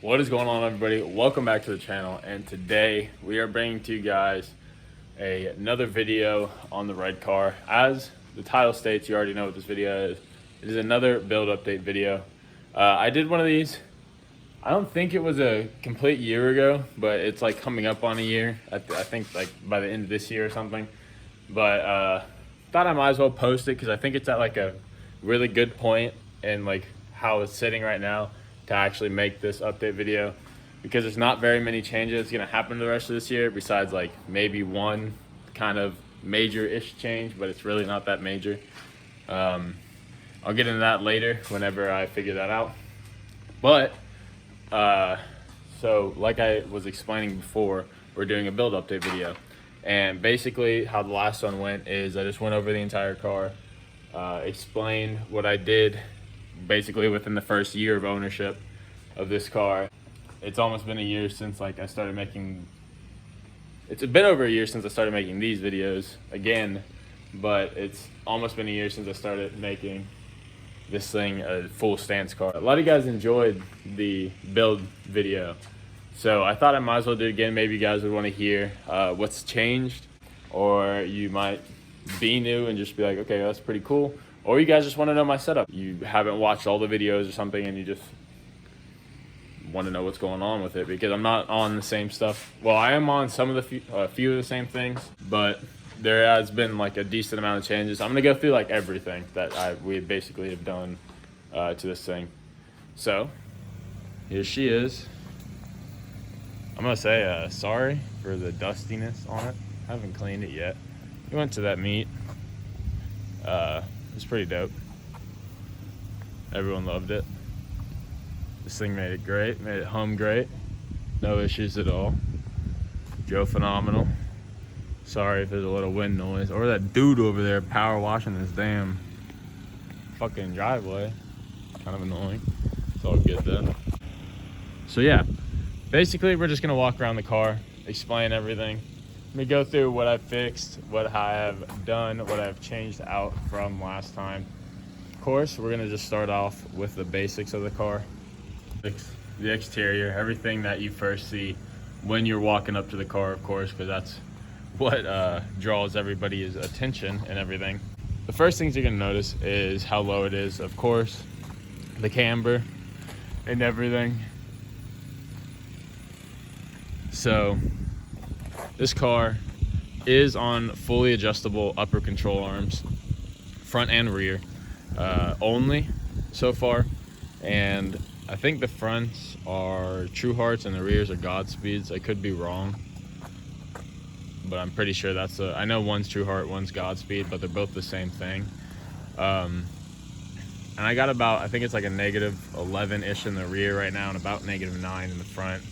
What is going on, everybody? Welcome back to the channel, and today we are bringing to you guys another video on the red car. As the title states, you already know what this video is. It is another build update video. I did one of these. I don't think it was a complete year ago, but it's like coming up on a year. I think like by the end of this year or something. But thought I might as well post it because I think it's at like a really good point in like how it's sitting right now to actually make this update video, because there's not very many changes gonna happen the rest of this year besides like maybe one kind of major-ish change, but it's really not that major. I'll get into that later whenever I figure that out. But so like I was explaining before, we're doing a build update video, and basically how the last one went is I just went over the entire car, explained what I did basically within the first year of ownership of this car. It's almost been a year since like I started making, it's a bit over a year since I started making these videos again, but it's almost been a year since I started making this thing a full stance car. A lot of you guys enjoyed the build video, so I thought I might as well do it again. Maybe you guys would want to hear what's changed, or you might be new and just be like, okay, that's pretty cool. Or you guys just want to know my setup. You haven't watched all the videos or something and you just want to know what's going on with it, because I'm not on the same stuff. Well, I am on some of the few of the same things, but there has been like a decent amount of changes. I'm gonna go through like everything that we basically have done to this thing. So here she is. I'm gonna say sorry for the dustiness on it. I haven't cleaned it yet. We went to that meet. It's pretty dope. Everyone loved it. This thing made it great, made it hum great. No issues at all. Joe phenomenal. Sorry if there's a little wind noise, or that dude over there power washing this damn fucking driveway. Kind of annoying. It's all good though. So yeah, basically we're just gonna walk around the car, explain everything. Let me go through what I fixed, what I have done, what I've changed out from last time. Of course, we're gonna just start off with the basics of the car. The exterior, everything that you first see when you're walking up to the car, of course, because that's what draws everybody's attention and everything. The first things you're gonna notice is how low it is, of course, the camber and everything. So this car is on fully adjustable upper control arms, front and rear, only so far. And I think the fronts are True Hearts and the rears are Godspeeds. I could be wrong, but I'm pretty sure that's I know one's True Heart, one's Godspeed, but they're both the same thing. And I got about, I think it's like a negative 11-ish in the rear right now and about negative 9 in the front.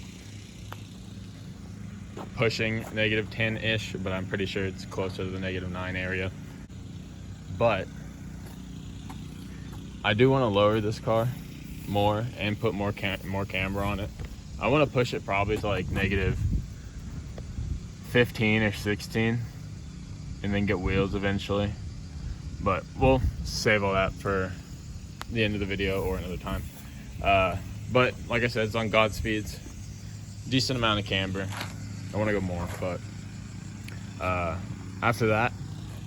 Pushing negative 10-ish, but I'm pretty sure it's closer to the negative 9 area. But I do want to lower this car more and put more camber on it. I want to push it probably to like negative 15 or 16 and then get wheels eventually, but we'll save all that for the end of the video or another time. But like I said, it's on Godspeeds, decent amount of camber. I want to go more, but after that,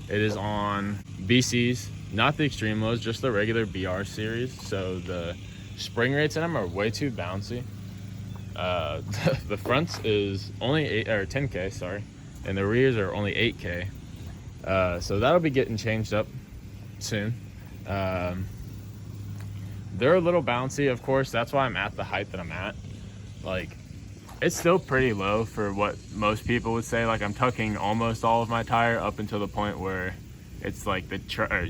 it is on BCs, not the extreme lows, just the regular BR series. So the spring rates in them are way too bouncy. The fronts is only 10K, sorry, and the rears are only 8K. So that'll be getting changed up soon. They're a little bouncy, of course. That's why I'm at the height that I'm at. Like, it's still pretty low for what most people would say. Like, I'm tucking almost all of my tire up until the point where it's like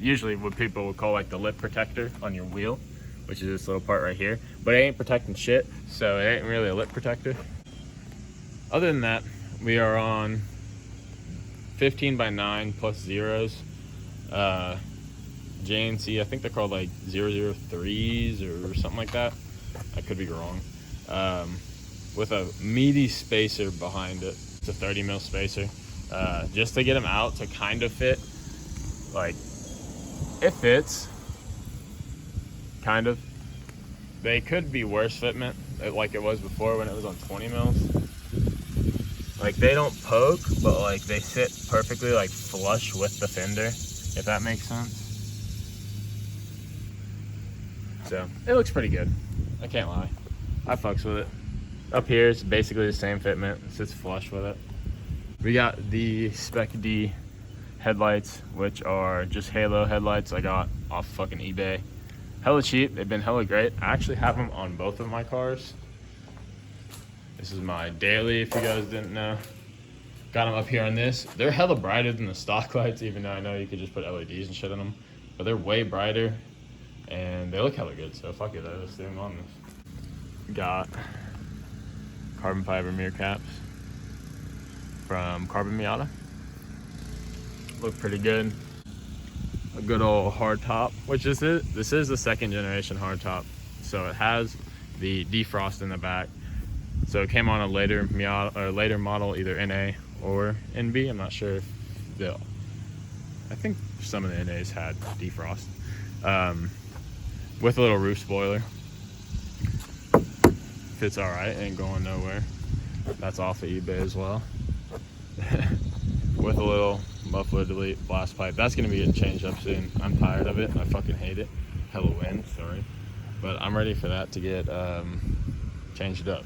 usually what people would call like the lip protector on your wheel, which is this little part right here, but it ain't protecting shit, so it ain't really a lip protector. Other than that, we are on 15x9 plus zeros. JNC, I think they're called like 003s or something like that. I could be wrong. With a meaty spacer behind it. It's a 30 mil spacer, just to get them out to kind of fit. Like, it fits, kind of. They could be worse fitment, like it was before when it was on 20 mils. Like they don't poke, but like they sit perfectly like flush with the fender, if that makes sense. So it looks pretty good. I can't lie. I fucks with it. Up here it's basically the same fitment. It sits flush with it. We got the Spec D headlights, which are just halo headlights I got off fucking eBay. Hella cheap. They've been hella great. I actually have them on both of my cars. This is my daily, if you guys didn't know. Got them up here on this. They're hella brighter than the stock lights, even though I know you could just put LEDs and shit in them. But they're way brighter, and they look hella good, so fuck it, let's do them on this. Got carbon fiber mirror caps from Mazda Miata. Look pretty good. A good old hard top, which this is the second generation hard top. So it has the defrost in the back. So it came on a later Miata, or later model, either NA or NB. I'm not sure if they'll. I think some of the NAs had defrost. With a little roof spoiler. Fits all right, ain't going nowhere. That's off of eBay as well. With a little muffler delete blast pipe. That's gonna be getting changed up soon. I'm tired of it. I fucking hate it. Hella wind, sorry. But I'm ready for that to get changed up.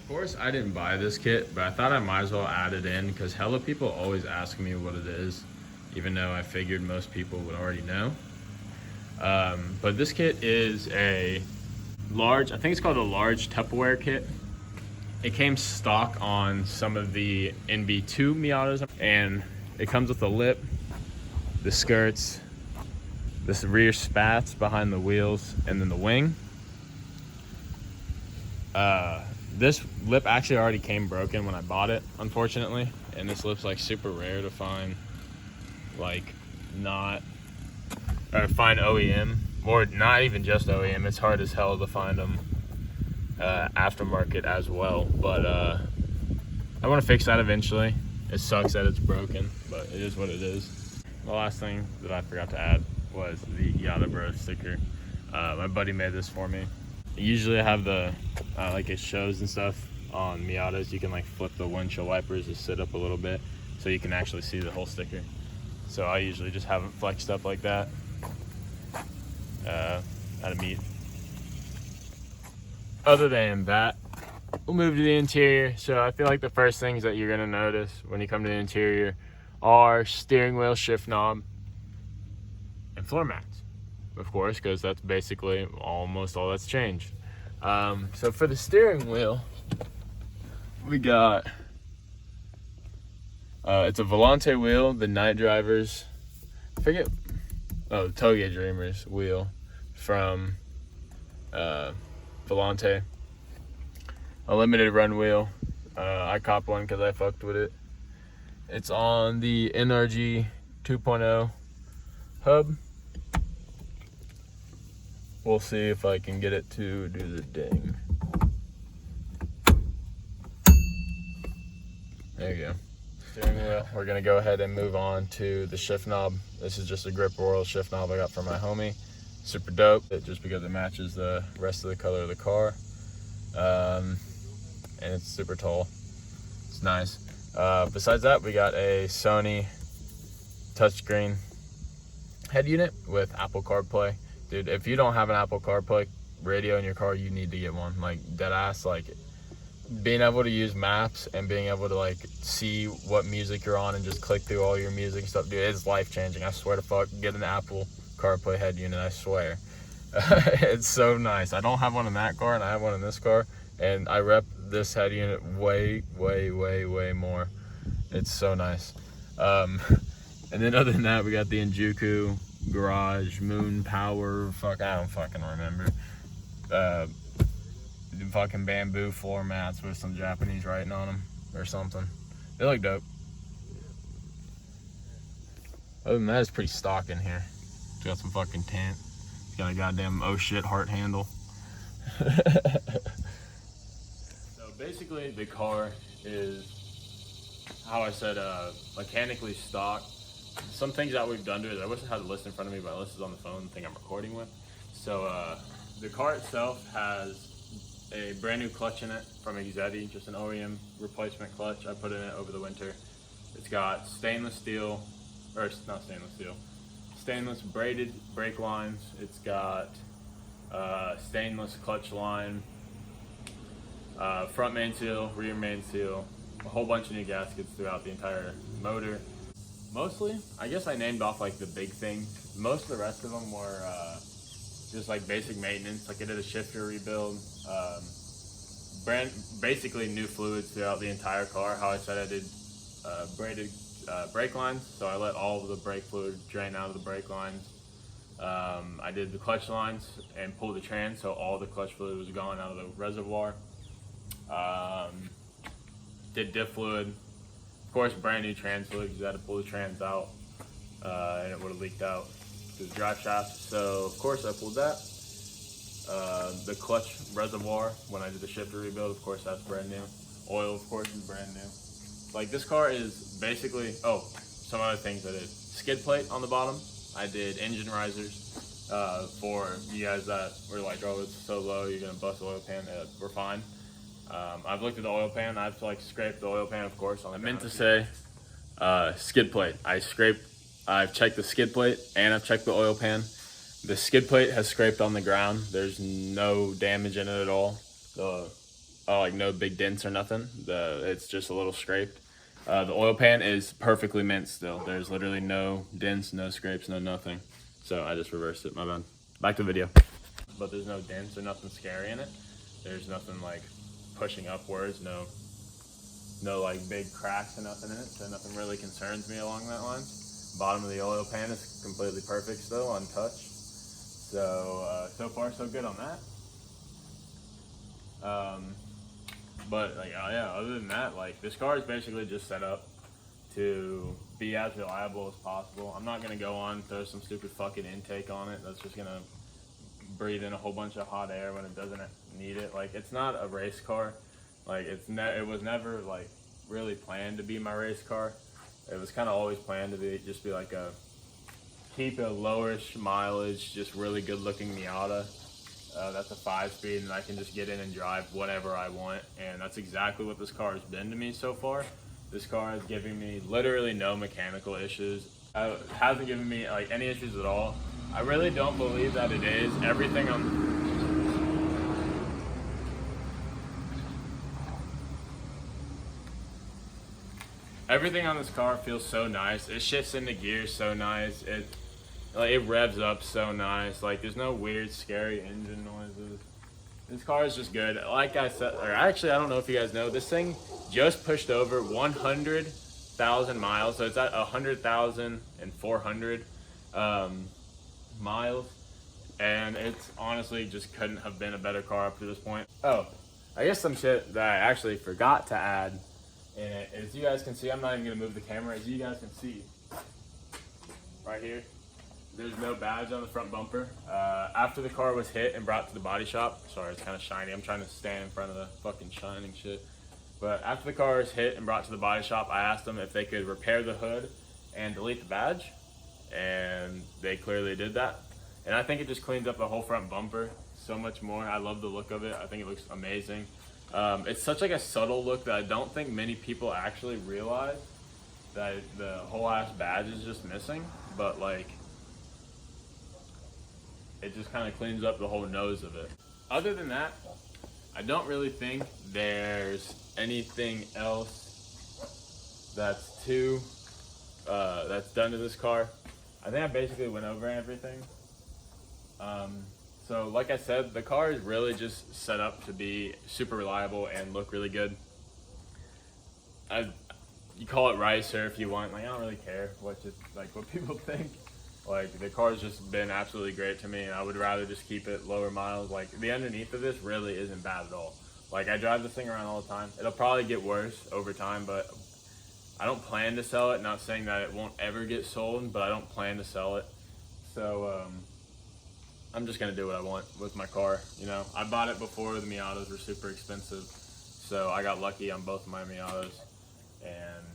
Of course, I didn't buy this kit, but I thought I might as well add it in because hella people always ask me what it is, even though I figured most people would already know. But this kit is a large, I think it's called a large Tupperware kit. It came stock on some of the NB2 Miatas, and it comes with a lip, the skirts, this rear spats behind the wheels, and then the wing. This lip actually already came broken when I bought it, unfortunately, and this lip's like super rare to find, like find OEM, or not even just OEM. It's hard as hell to find them aftermarket as well, but I want to fix that eventually. It sucks that it's broken, but it is what it is. The last thing that I forgot to add was the Yada Bro sticker. My buddy made this for me. Usually I have the like it shows and stuff on Miatas, you can like flip the windshield wipers to sit up a little bit so you can actually see the whole sticker. So I usually just have it flexed up like that at a meet. Other than that, we'll move to the interior. So I feel like the first things that you're gonna notice when you come to the interior are steering wheel, shift knob, and floor mats, of course, because that's basically almost all that's changed. So for the steering wheel, we got it's a Volante wheel, the Night Drivers, the Toge Dreamers wheel from Volante. A limited run wheel. I copped one because I fucked with it. It's on the NRG 2.0 hub. We'll see if I can get it to do the ding. There you go. Steering wheel. We're gonna go ahead and move on to the shift knob. This is just a grip royal shift knob I got from my homie. Super dope, just because it matches the rest of the color of the car. And it's super tall. It's nice. Besides that, we got a Sony touchscreen head unit with Apple CarPlay. Dude, if you don't have an Apple CarPlay radio in your car, you need to get one. Like, dead ass, like, being able to use maps and being able to, like, see what music you're on and just click through all your music and stuff, dude, it's life-changing. I swear to fuck, get an Apple CarPlay head unit, I swear. It's so nice. I don't have one in that car, and I have one in this car, and I rep this head unit way, way, way, way more. It's so nice. And then other than that, we got the Injuku Garage Moon Power, I don't fucking remember. The fucking bamboo floor mats with some Japanese writing on them or something. They look dope. Other than that, it's pretty stock in here. It's got some fucking tint. It's got a goddamn oh shit heart handle. So basically the car is, how I said, mechanically stock. Some things that we've done to it, I wish I had the list in front of me, but the list is on the phone, the thing I'm recording with. So the car itself has a brand new clutch in it from Exetti, just an OEM replacement clutch. I put in it over the winter. It's got stainless steel, or not stainless steel, stainless braided brake lines. It's got stainless clutch line, front main seal, rear main seal, a whole bunch of new gaskets throughout the entire motor. Mostly, I guess I named off like the big things. Most of the rest of them were just like basic maintenance. Like I did a shifter rebuild, basically new fluids throughout the entire car. How I said I did braided brake lines, so I let all of the brake fluid drain out of the brake lines. I did the clutch lines and pulled the trans, so all the clutch fluid was gone out of the reservoir. Did diff fluid, of course, brand new trans fluid because I had to pull the trans out, and it would have leaked out through the drive shaft. So of course I pulled that. The clutch reservoir when I did the shifter rebuild, of course that's brand new. Oil, of course, is brand new. Like this car is basically, oh, some other things I did. Skid plate on the bottom. I did engine risers for you guys that were like, oh, it's so low, you're gonna bust the oil pan. We're fine. I've looked at the oil pan. I've like scraped the oil pan, of course. I meant to say skid plate. I've checked the skid plate and I've checked the oil pan. The skid plate has scraped on the ground. There's no damage in it at all. Like no big dents or nothing. It's just a little scraped. The oil pan is perfectly mint still. There's literally no dents, no scrapes, no nothing. So I just reversed it, my bad. Back to the video. But there's no dents or nothing scary in it. There's nothing like pushing upwards, no like big cracks or nothing in it. So nothing really concerns me along that line. Bottom of the oil pan is completely perfect still, untouched. So, so far so good on that. But like, yeah, other than that, like this car is basically just set up to be as reliable as possible. I'm not gonna go on, throw some stupid fucking intake on it. That's just gonna breathe in a whole bunch of hot air when it doesn't need it. Like it's not a race car. Like it was never like really planned to be my race car. It was kind of always planned to be just be like keep a lowish mileage, just really good looking Miata. That's a 5-speed and I can just get in and drive whatever I want, and that's exactly what this car has been to me so far. This car is giving me literally no mechanical issues. It hasn't given me like any issues at all. I really don't believe that it is. Everything on this car feels so nice. It shifts into gear so nice. It revs up so nice. Like there's no weird, scary engine noises. This car is just good. Like I said, or actually, I don't know if you guys know, this thing just pushed over 100,000 miles. So it's at 100,400 miles. And it's honestly just couldn't have been a better car up to this point. Oh, I guess some shit that I actually forgot to add in it, as you guys can see, I'm not even gonna move the camera. As you guys can see, right here, there's no badge on the front bumper. After the car was hit and brought to the body shop, sorry, it's kind of shiny. I'm trying to stand in front of the fucking shining shit. But after the car was hit and brought to the body shop, I asked them if they could repair the hood and delete the badge, and they clearly did that. And I think it just cleans up the whole front bumper so much more. I love the look of it. I think it looks amazing. It's such like a subtle look that I don't think many people actually realize that the whole ass badge is just missing, but like it just kind of cleans up the whole nose of it. Other than that, I don't really think there's anything else that's done to this car. I think I basically went over everything. So like I said, the car is really just set up to be super reliable and look really good. You call it ricer if you want. Like I don't really care what people think. Like the car's just been absolutely great to me, and I would rather just keep it lower miles. Like the underneath of this really isn't bad at all. Like I drive this thing around all the time. It'll probably get worse over time, but I don't plan to sell it. Not saying that it won't ever get sold, but I don't plan to sell it. So I'm just gonna do what I want with my car. You know, I bought it before the Miatas were super expensive, so I got lucky on both of my Miatas, and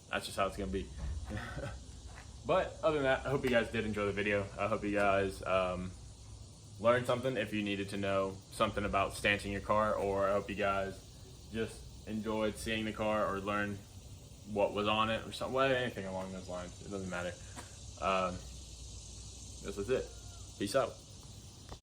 that's just how it's gonna be. But other than that, I hope you guys did enjoy the video. I hope you guys learned something if you needed to know something about stancing your car, or I hope you guys just enjoyed seeing the car or learn what was on it or something, well, anything along those lines. It doesn't matter. This was it. Peace out.